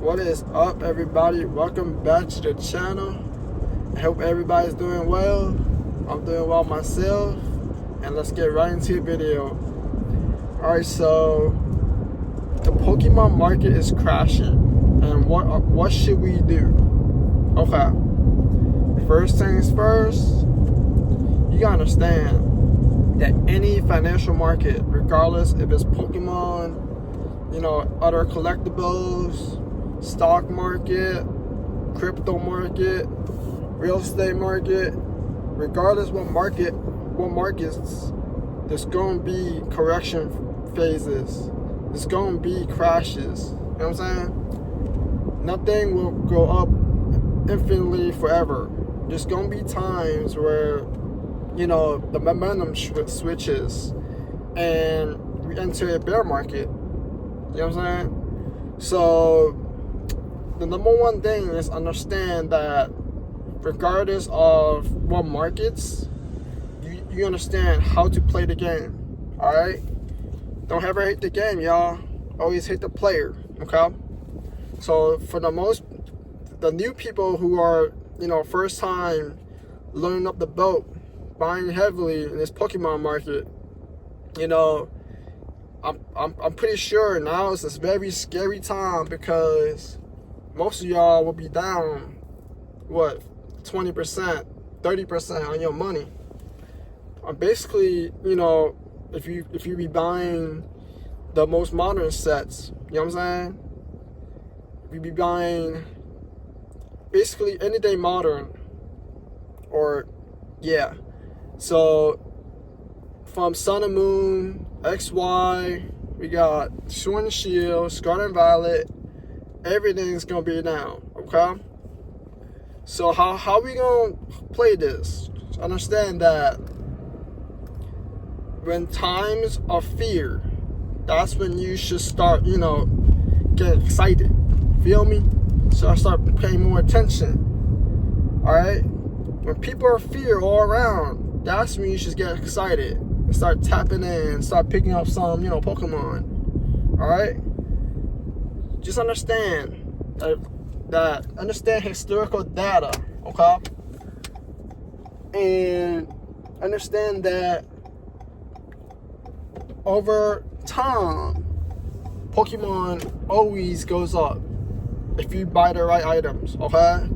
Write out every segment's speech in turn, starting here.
What is up, everybody? Welcome back to the channel. I hope everybody's doing well. I'm doing well myself. And let's get right into the video. Alright, so the Pokemon market is crashing. And what should we do? Okay. First things first, you gotta understand that any financial market, regardless if it's Pokemon, other collectibles, stock market, crypto market, real estate market, regardless what markets, there's going to be correction phases. There's going to be crashes. You know what I'm saying? Nothing will go up infinitely forever. There's going to be times where, the momentum switches and we enter a bear market. You know what I'm saying? So the number one thing is understand that regardless of what markets, you understand how to play the game. Alright? Don't ever hate the game, y'all. Always hate the player. Okay? So for the new people who are, first time learning up the boat, buying heavily in this Pokemon market, I'm pretty sure now is this very scary time because most of y'all will be down 20%, 30% on your money. Basically, if you be buying the most modern sets, you know what I'm saying? If you be buying basically anyday modern, so from Sun and Moon, XY, we got Sword and Shield, Scarlet and Violet, everything's gonna be down, okay? So how we gonna play this? Understand that when times of fear, that's when you should start, getting excited. Feel me? So I start paying more attention. Alright? When people are fear all around, that's when you should get excited and start tapping in, start picking up some, Pokemon. Alright? Just understand that understand historical data, okay? And understand that over time, Pokemon always goes up if you buy the right items, okay?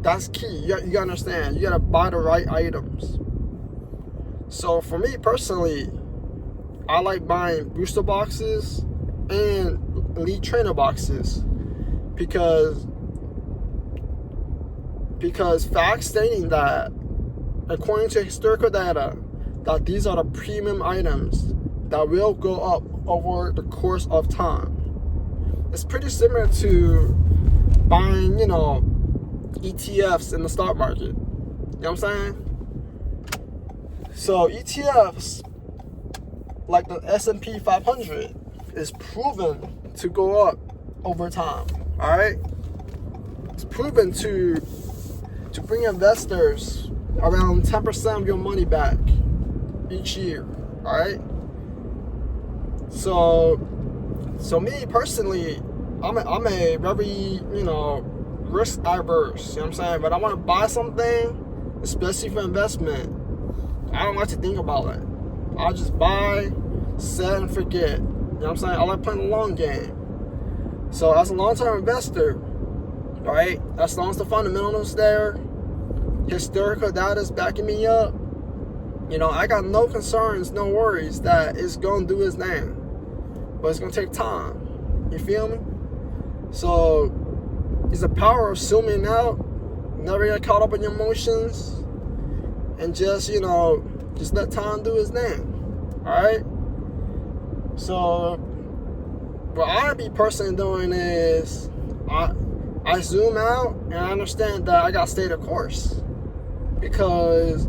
That's key. You gotta understand. You gotta buy the right items. So for me personally, I like buying booster boxes and elite trainer boxes because facts stating that according to historical data that these are the premium items that will go up over the course of time. It's pretty similar to buying, ETFs in the stock market. You know what I'm saying? So ETFs, like the S&P 500, is proven to go up over time. Alright? It's proven to bring investors around 10% of your money back each year. Alright? So me personally, I'm a very, risk averse, you know what I'm saying? But I want to buy something, especially for investment, I don't like to think about it. I'll just buy, set, and forget. You know what I'm saying? I like playing the long game. So as a long-term investor, right, as long as the fundamentals there, historical data is backing me up, I got no concerns, no worries that it's going to do its thing. But it's going to take time. You feel me? So it's the power of zooming out, never get caught up in your emotions, and just let time do its thing. Alright? So what I be personally doing is I zoom out and I understand that I got to stay the course. Because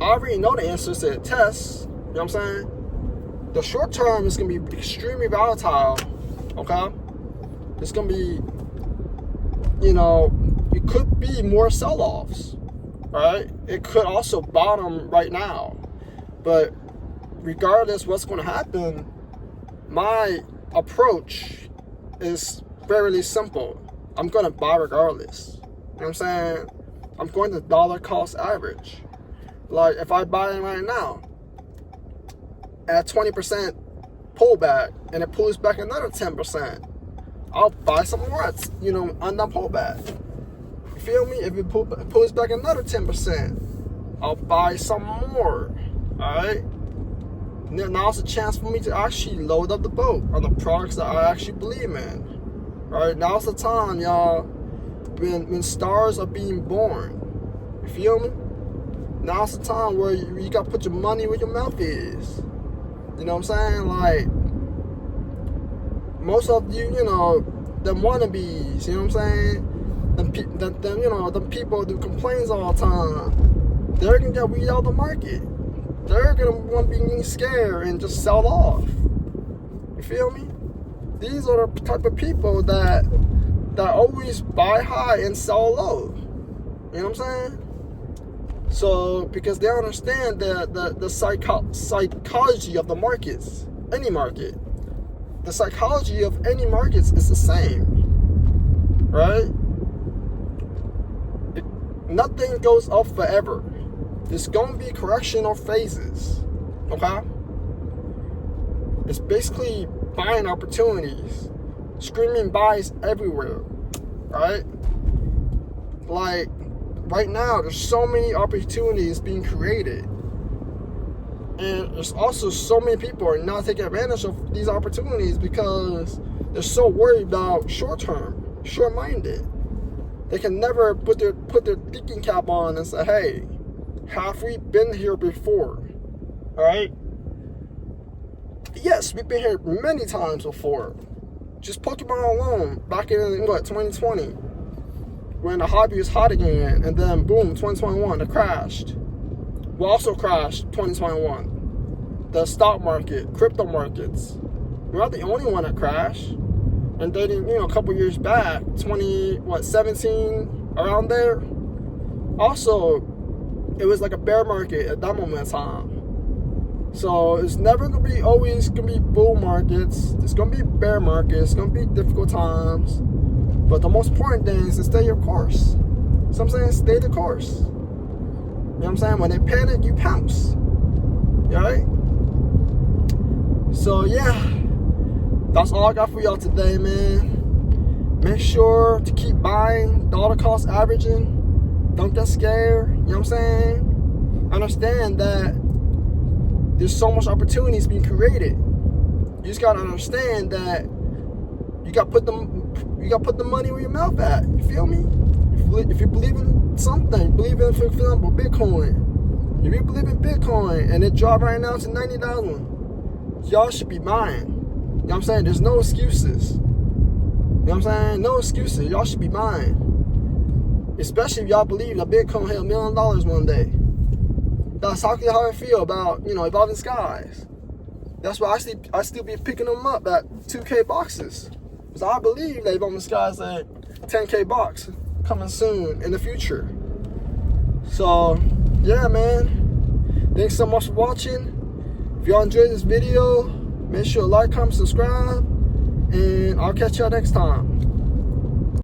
I already know the answers to the tests. You know what I'm saying? The short term is going to be extremely volatile. Okay? It's going to be, it could be more sell-offs. Right? It could also bottom right now. But regardless what's going to happen, my approach is fairly simple. I'm going to buy regardless. You know what I'm saying? I'm going to dollar cost average. Like, if I buy it right now at 20% pullback and it pulls back another 10%, I'll buy some more on that pullback. You feel me? If it pulls back another 10%, I'll buy some more. Alright? Now's a chance for me to actually load up the boat on the products that I actually believe in. Alright? Now's the time, y'all, when stars are being born. You feel me? Now's the time where you gotta put your money where your mouth is. You know what I'm saying? Like, most of you, them wannabes, you know what I'm saying? Them people who complains all the time, they're gonna get weed out of the market. They're gonna want to be scared and just sell off. You feel me? These are the type of people that always buy high and sell low. You know what I'm saying? So, because they understand the psychology of the markets, any market. The psychology of any markets is the same, right? Nothing goes up forever. There's going to be correctional phases, okay? It's basically buying opportunities, screaming buys everywhere, right? Like, right now, there's so many opportunities being created. And there's also so many people are not taking advantage of these opportunities because they're so worried about short-term, short-minded. They can never put their thinking cap on and say, hey, have we been here before? All right? Yes, we've been here many times before. Just Pokemon alone, back in, 2020, when the hobby was hot again, and then boom, 2021, it crashed. We also crashed 2021. The stock market, crypto markets. We're not the only one that crashed. And dating, a couple years back, 17, around there. Also, it was like a bear market at that moment in time. So it's never always gonna be bull markets. It's gonna be bear markets. It's gonna be difficult times. But the most important thing is to stay your course. So I'm saying, stay the course. You know what I'm saying? When they panic, you pounce. Alright? So yeah, that's all I got for y'all today, man. Make sure to keep buying, dollar cost averaging. Don't get scared. You know what I'm saying? Understand that there's so much opportunities being created. You just gotta understand that you gotta put the money where your mouth at. You feel me? If you believe in something, believe in, for example, Bitcoin. If you believe in Bitcoin and it dropped right now to 90,000, y'all should be buying. You know what I'm saying? There's no excuses. You know what I'm saying? No excuses. Y'all should be buying. Especially if y'all believe that Bitcoin hit $1 million one day. That's exactly how I feel about, Evolving Skies. That's why I still be picking them up at 2K boxes. Because I believe that Evolving Skies at 10K box coming soon in the future. So, yeah, man. Thanks so much for watching. If y'all enjoyed this video, make sure to like, comment, subscribe. And I'll catch y'all next time.